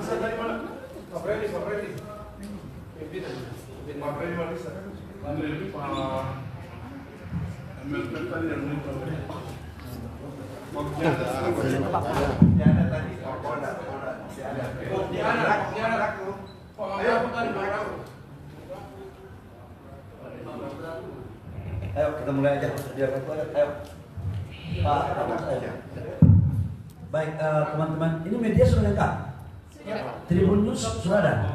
Marisa dari mana? Pak Freddy. Pimpinan. Pak Freddy Marisa. Ini Pak MLP tadi yang minta. Dia ada tadi. Dia ada. Ayo tadi barang. Ayo kita mulai aja. Biar ayo. Pak, aja. Baik, teman-teman, ini media sudah lengkap. Tribun News sudah ada.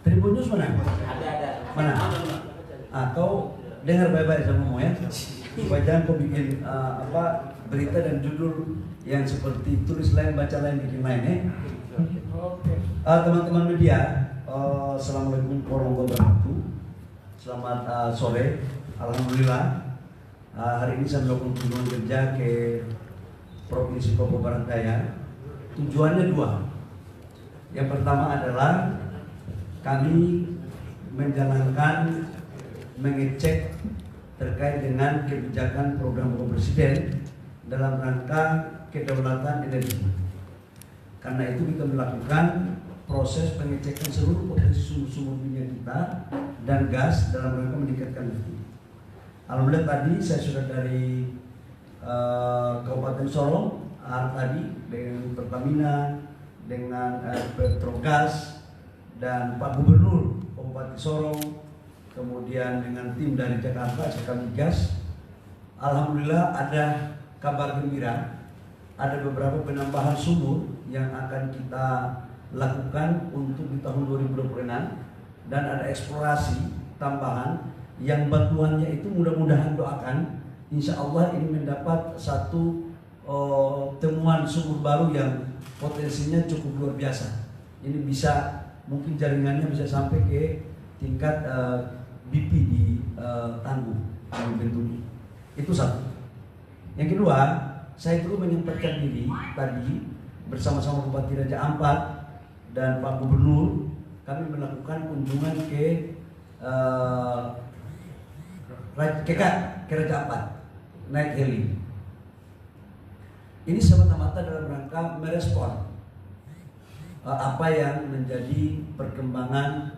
Tribun News mana? Ada. Mana? Atau dengar baik-baik sama ngomong ya. Supaya jangan kau bikin berita dan judul yang seperti tulis lain, baca lain, bikin lain ya. Teman-teman media, assalamualaikum warahmatullahi wabarakatuh. Selamat sore. Alhamdulillah. Hari ini saya melakukan kunjungan kerja ke Provinsi Papua Barat Daya. Tujuannya dua. Yang pertama adalah kami menjalankan, mengecek terkait dengan kebijakan program Bapak Presiden dalam rangka kedaulatan energi. Karena itu kita melakukan proses pengecekan seluruh potensi sumber-sumber minyak kita dan gas dalam rangka meningkatkan itu. Alhamdulillah tadi saya sudah dari Kabupaten Sorong tadi dengan Pertamina, dengan Petrogas dan Pak Gubernur Kabupaten Sorong, kemudian dengan tim dari Jakarta, Sekamigas. Alhamdulillah ada kabar gembira, ada beberapa penambahan sumur yang akan kita lakukan untuk di tahun 2026 dan ada eksplorasi tambahan yang batuannya itu mudah-mudahan doakan insya Allah ini mendapat satu temuan sumur baru yang potensinya cukup luar biasa. Ini bisa mungkin jaringannya bisa sampai ke tingkat BP di Tangguh yang bentuknya. Itu satu. Yang kedua, saya perlu menyampaikan diri tadi bersama-sama Bupati Raja Ampat dan Pak Gubernur, kami melakukan kunjungan ke Raja Ampat, naik heli. Ini semata-mata dalam rangka merespon apa yang menjadi perkembangan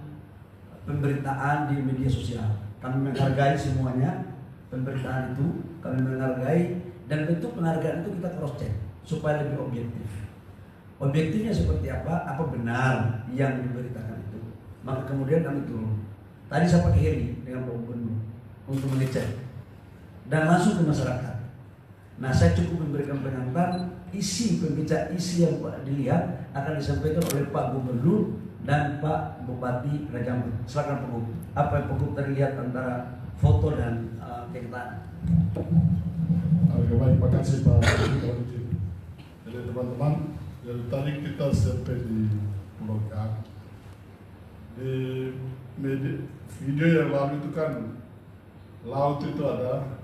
pemberitaan di media sosial. Kami menghargai semuanya pemberitaan itu, kami menghargai dan bentuk penghargaan itu kita cross check supaya lebih objektif. Objektifnya seperti apa? Apa benar yang diberitakan itu? Maka kemudian kami turun. Tadi saya pakai heli dengan Pak Gubernur untuk mengecek dan langsung ke masyarakat. Nah, saya cukup memberikan pengantar isi yang dilihat akan disampaikan oleh Pak Gubernur dan Pak Bupati Raja Ampat. Silakan Pak Gubernur. Apa yang Pak Gubernur terlihat antara foto dan kenyataan? Terima kasih Pak. Jadi teman-teman, dari tadi kita sampai di Pulau Gak. Di video yang lalu itu kan laut itu ada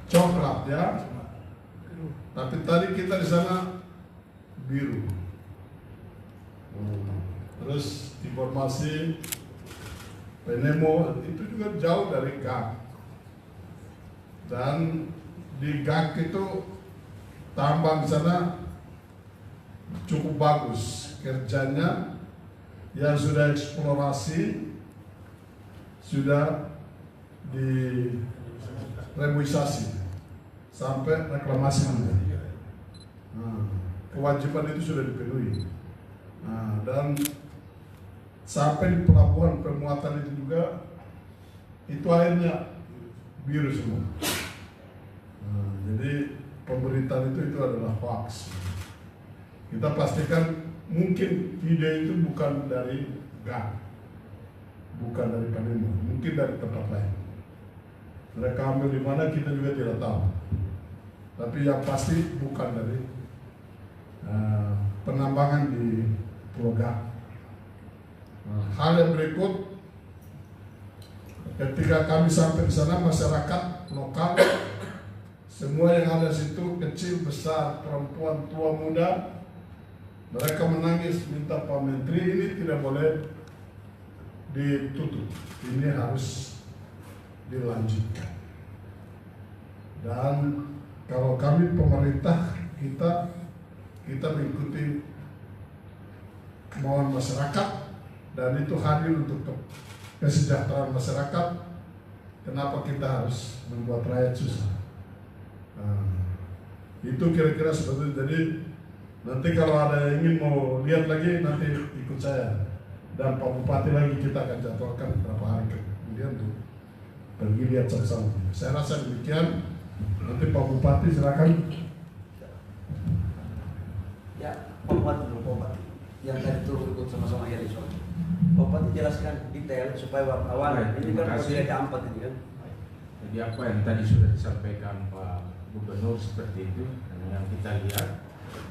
coklat ya, tapi tadi kita di sana biru. Terus informasi Penemo itu juga jauh dari Gak, dan di Gak itu tambang di sana cukup bagus kerjanya, yang sudah eksplorasi sudah di reboisasi sampai reklamasi nanti. Kewajiban itu sudah dipenuhi. Dan sampai di pelabuhan pemuatan itu juga itu airnya biru semua. Jadi pemberitaan itu adalah hoax. Kita pastikan mungkin video itu bukan dari Gak, bukan dari Panema, mungkin dari tempat lain. Mereka ambil di mana kita juga tidak tahu. Tapi yang pasti bukan dari penambangan di Pulau Gak. Hal yang berikut, ketika kami sampai di sana, masyarakat lokal semua yang ada di situ, kecil, besar, perempuan, tua, muda, mereka menangis minta Pak Menteri ini tidak boleh ditutup, ini harus dilanjutkan. Dan kalau kami pemerintah, kita kita mengikuti kemauan masyarakat dan itu hadir untuk kesejahteraan masyarakat. Kenapa kita harus membuat rakyat susah? Itu kira-kira seperti itu. Jadi nanti kalau ada yang ingin mau lihat lagi, nanti ikut saya dan Pak Bupati lagi, kita akan jadwalkan beberapa hari kemudian untuk pergi lihat sama-sama. Saya rasa demikian. Nanti Pak Bupati silakan. Ya, Pak Bupati dulu, Pak Bupati. Yang tadi turun ikut sama-sama ya di soal. Pak Bupati jelaskan detail supaya wartawan ini kan masih ada 4 ini kan. Jadi apa yang tadi sudah disampaikan Pak Gubernur seperti itu, dan yang kita lihat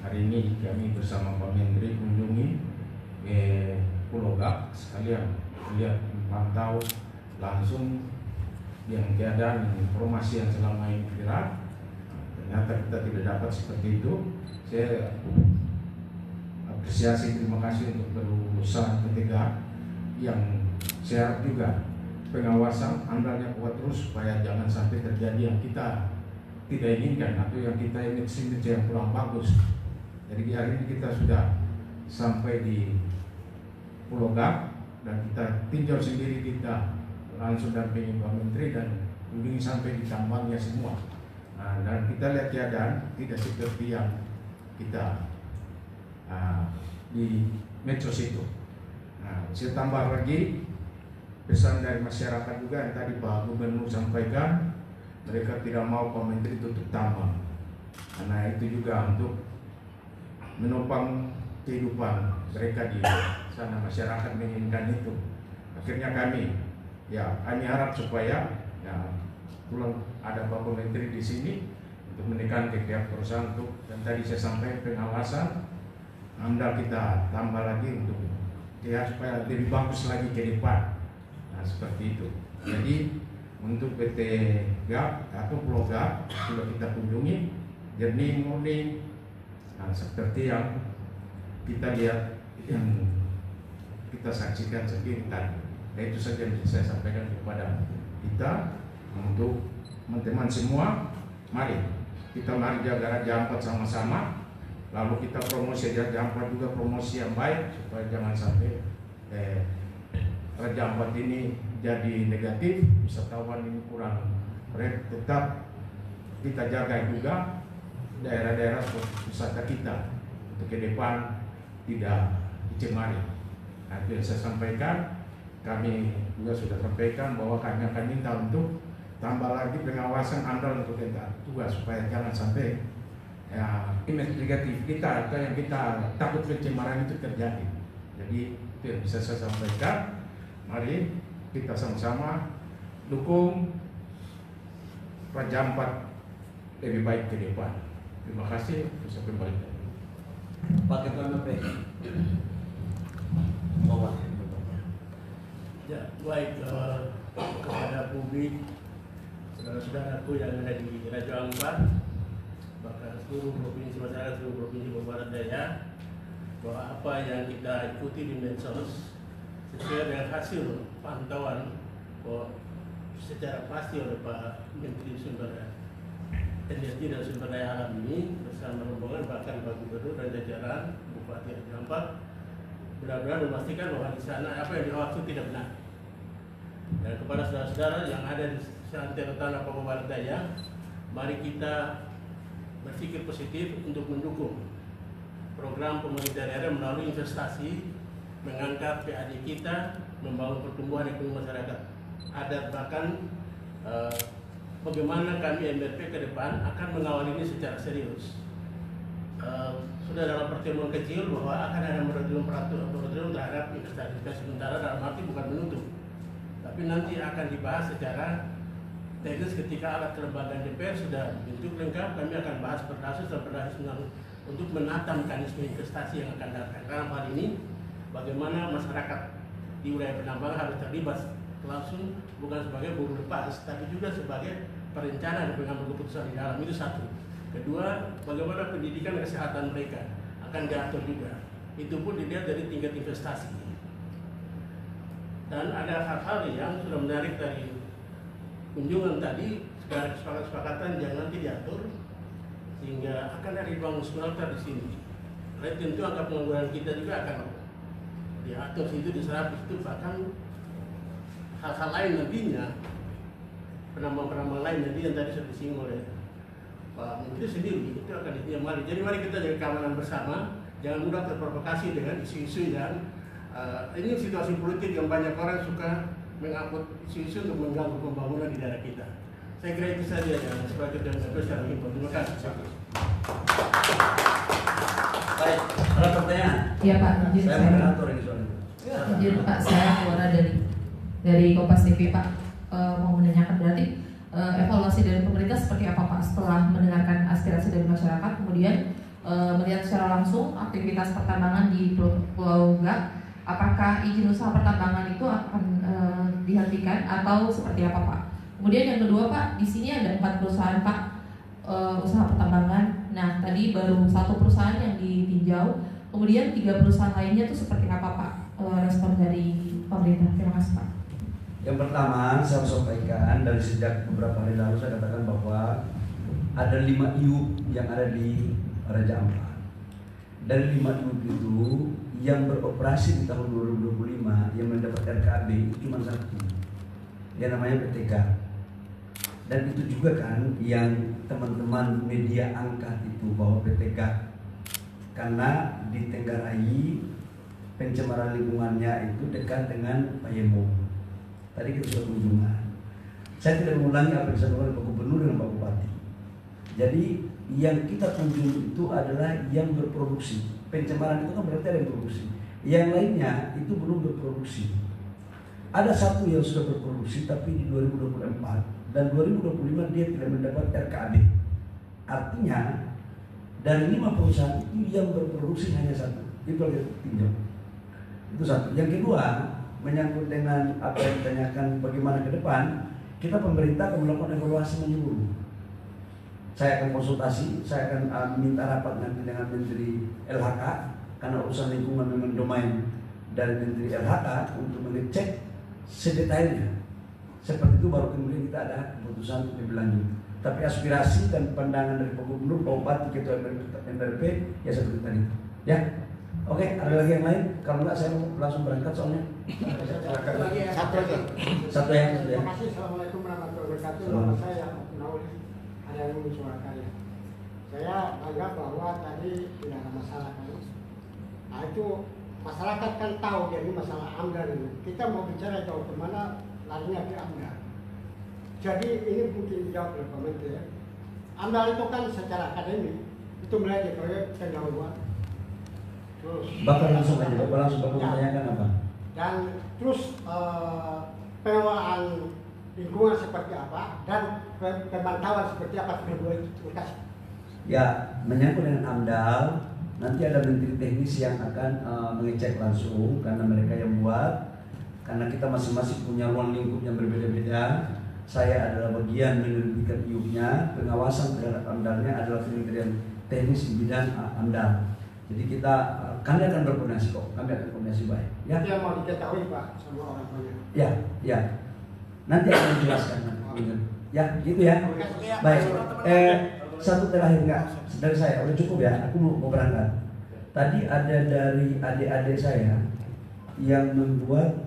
hari ini kami bersama Pak Menteri kunjungi Pulau Gak sekalian melihat pantau langsung yang keadaan informasi yang selama ini viral. Ternyata kita tidak dapat seperti itu. Saya apresiasi, terima kasih untuk berusaha ketika yang sehat juga pengawasan andalnya kuat terus supaya jangan sampai terjadi yang kita tidak inginkan atau yang kita ingin yang kurang bagus. Jadi hari ini kita sudah sampai di Pulau Gak dan kita tinjau sendiri, kita langsung dampingi Pak Menteri dan kunjungi sampai di tambangnya semua. Nah, dan kita lihat keadaan tidak seperti yang kita di medsos itu. Nah, saya tambah lagi pesan dari masyarakat juga yang tadi Pak Gubernur sampaikan, mereka tidak mau Pak Menteri tutup tambang karena itu juga untuk menopang kehidupan mereka di sana. Masyarakat menginginkan itu. Akhirnya kami harap supaya pulang ada Pak Menteri di sini untuk menekan ke pihak perusahaan untuk, dan tadi saya sampaikan pengawasan andal kita tambah lagi untuk supaya lebih bagus lagi ke depan. Nah, seperti itu. Jadi untuk PT GAP atau Pulau GAP sudah kita kunjungi, jernih murni, seperti yang kita lihat, yang kita saksikan sendiri tadi. Nah, itu saja yang saya sampaikan kepada kita untuk teman-teman semua. Mari kita jaga Raja Ampat sama-sama. Lalu kita promosi Raja Ampat juga promosi yang baik supaya jangan sampai Raja Ampat ini jadi negatif, wisatawan ini kurang. Tetap kita jaga juga daerah-daerah wisata kita untuk ke depan tidak dicemari. Nah, itu yang saya sampaikan. Kami juga sudah sampaikan bahwa kami akan minta untuk tambah lagi pengawasan andal untuk kita tugas supaya jangan sampai image negatif kita atau yang kita takut pencemaran itu terjadi. Jadi itu yang bisa saya sampaikan. Mari kita sama-sama dukung Raja Ampat lebih baik ke depan. Terima kasih. Bisa kembali. Pak Ketua MP. Ya, baik kepada publik, saudara-saudaraku yang ada di Raja Ampat, bahkan seluruh provinsi masyarakat seluruh provinsi Barat Daya, bahwa apa yang kita ikuti di medsos sesuai dengan hasil pantauan bahwa secara pasti oleh Pak Menteri Energi dan Sumber Daya Alam ini bersama rombongan bahkan Pak Gubernur dan jajaran Bupati Raja Ampat benar-benar memastikan bahwa di sana apa yang dimaksud tidak benar. Dan kepada saudara-saudara yang ada di seantero tanah Papua Barat Daya, mari kita berpikir positif untuk mendukung program pemerintah daerah melalui investasi, mengangkat PAD kita, membangun pertumbuhan ekonomi masyarakat adat, bahkan bagaimana kami MRP ke depan akan mengawal ini secara serius. Sudah dalam pertemuan kecil bahwa akan ada peraturan terhadap investasi sementara, dalam arti bukan menutup, tapi nanti akan dibahas secara teknis ketika alat kelembagaan DPR sudah dibentuk lengkap. Kami akan bahas perdasus dan perdasus untuk menata mekanisme investasi yang akan datang. Karena hal ini bagaimana masyarakat di wilayah penambangan harus terlibat langsung, bukan sebagai buruh lepas, tapi juga sebagai perencana dan pengambil keputusan di dalam. Itu satu. Kedua, bagaimana pendidikan kesehatan mereka akan diatur juga. Itu pun dilihat dari tingkat investasi. Dan ada hal-hal yang sudah menarik dari kunjungan tadi, kesepakatan yang nanti diatur, sehingga akan ada dibangun smelter di sini. Lain tentu angka pengangguran kita juga akan diatur situ, diserap itu, bahkan hal-hal lain nantinya, penambang-penambang lain nanti yang tadi sudah disinggung oleh Pak Menteri sendiri itu akan diamali. Jadi mari kita jaga keamanan bersama, jangan mudah terprovokasi dengan isu-isu yang ini situasi politik yang banyak orang suka mengangkut isu-isu untuk mengganggu pembangunan di daerah kita. Saya kira itu saja yang sebagai ketua MPP secara impor. Terima kasih. Baik, ada pertanyaan? Iya Pak, izin Saya saya. moderator ini soalnya. Izin Pak, saya keluar dari Kompas TV Pak, mau menanyakan berarti evaluasi dari pemerintah seperti apa Pak setelah mendengarkan aspirasi dari masyarakat, kemudian melihat secara langsung aktivitas pertambangan di Pulau Gak, apakah izin usaha pertambangan itu akan dihentikan atau seperti apa Pak? Kemudian yang kedua Pak, di sini ada 4 perusahaan Pak usaha pertambangan. Nah tadi baru 1 perusahaan yang ditinjau, kemudian 3 perusahaan lainnya itu seperti apa Pak respon dari pemerintah? Terima kasih Pak. Yang pertama saya sampaikan dari sejak beberapa hari lalu saya katakan bahwa ada 5 IUP yang ada di Raja Ampat. Dari 5 IUP itu yang beroperasi di tahun 2025 yang mendapat RKAB itu cuma 1, yang namanya PTK. Dan itu juga kan yang teman-teman media angkat itu bahwa PTK karena di Tenggarai pencemaran lingkungannya itu dekat dengan Payemo. Tadi kita sudah kunjungan. Saya tidak mengulangi apa yang disampaikan oleh Pak Gubernur dan Pak Bupati. Jadi yang kita kunjungi itu adalah yang berproduksi. Pencemaran itu kan berarti ada yang produksi. Yang lainnya itu belum berproduksi. Ada 1 yang sudah berproduksi tapi di 2024 dan 2025 dia tidak mendapat RKAB. Artinya dari 5 perusahaan itu yang berproduksi hanya 1. Itu yang tinjau. Itu 1. Yang kedua, menyangkut dengan apa yang ditanyakan bagaimana ke depan, kita pemerintah akan melakukan evaluasi menyeluruh. Saya akan konsultasi, saya akan minta rapat nanti dengan Menteri LHK karena urusan lingkungan memang domain dari Menteri LHK untuk mengecek sedetailnya. Seperti itu baru kemudian kita ada keputusan lebih lanjut. Tapi aspirasi dan pandangan dari Pak Gubernur, Pak Bupati, Ketua MPP ya seperti tadi. Ya, oke. Ada lagi yang lain? Kalau enggak saya langsung berangkat soalnya. Satu ya. Terima kasih. Assalamualaikum warahmatullahi wabarakatuh. Nama saya Nauli. Ada yang mensuarakannya. Saya anggap bahwa tadi tidak ada masalah kan. Nah itu masyarakat kan tahu jadi masalah AMDAL ini. Kita mau bicara jauh kemana larinya ke AMDAL. Jadi ini mungkin dijawab oleh Pak Menteri ya. AMDAL itu kan secara akademik itu mulai dari proyek pendahuluan. Terus Bapak langsung aja, Bapak langsung menanyakan apa? Dan terus pengelolaan lingkungan seperti apa dan pemantauan seperti apa kedua itu. Terima kasih. Ya, menyangkut dengan AMDAL, nanti ada menteri teknis yang akan mengecek langsung karena mereka yang buat, karena kita masing-masing punya ruang lingkup yang berbeda-beda. Saya adalah bagian menerbitkan IUP-nya, pengawasan terhadap AMDAL-nya adalah kementerian teknis di bidang AMDAL. Jadi kami akan berkoordinasi kok, kami akan koordinasi baik. Ya, Itu yang mau diketahui Pak sama orang banyak. ya. Nanti akan dijelaskan. Ya, gitu ya. Baik. Satu terakhir enggak dari saya, udah cukup ya. Aku mau berangkat. Tadi ada dari adik-adik saya yang membuat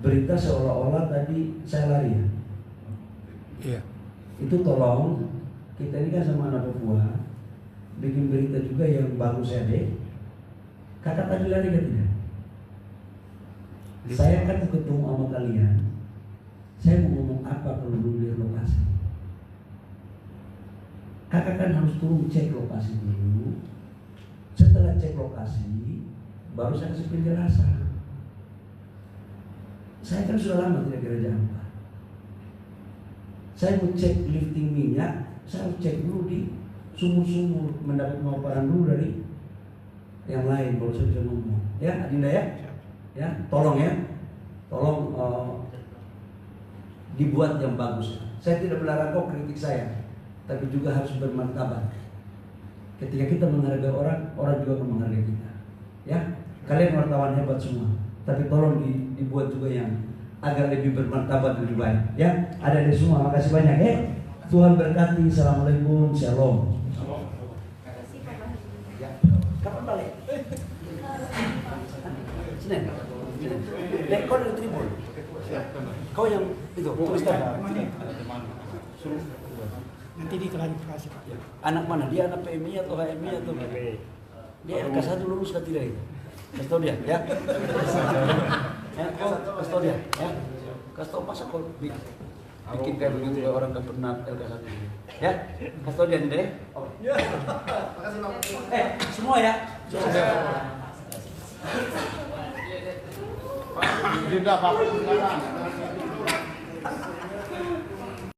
berita seolah-olah tadi saya lari ya. Iya. Itu tolong kita ini kan sama anak Papua bikin berita juga yang bagus ya deh. Kakak tadi lari kan tidak? Saya kan ketemu sama kalian. Saya mau ngomong apa kalau belum lihat lokasi? Kakak kan harus turun cek lokasi dulu. Setelah cek lokasi, baru saya kasih penjelasan. Saya kan sudah lama tidak di Raja Ampat. Saya mau cek lifting minyak, saya harus cek dulu di sumur-sumur, mendapat pemaparan dulu dari yang lain baru saya bisa ngomong. Ya, Adinda ya? Ya, tolong ya. Tolong dibuat yang bagus. Saya tidak melarang kau kritik saya, tapi juga harus bermartabat. Ketika kita menghargai orang, orang juga akan menghargai kita. Ya, kalian wartawan hebat semua, tapi tolong dibuat juga yang agar lebih bermartabat, lebih baik. Ya, ada di semua. Makasih banyak ya. Tuhan berkati. Assalamualaikum. Shalom. Ya. Senen. Nek kau dari Tribun. Kau yang itu tulis tadi. Nanti diklarifikasi Pak. Anak mana? Dia anak PMI atau HMI atau dia LK1 lulus ke tidak itu? Kasih tau dia, ya. Ya, kau kasih tau dia, ya. Kasih tau masa kau bikin kayak begitu kayak orang gak pernah LK1 ya. Kasih tau dia nih deh. Ya. Makasih Pak. Semua ya. Tidak apa-apa.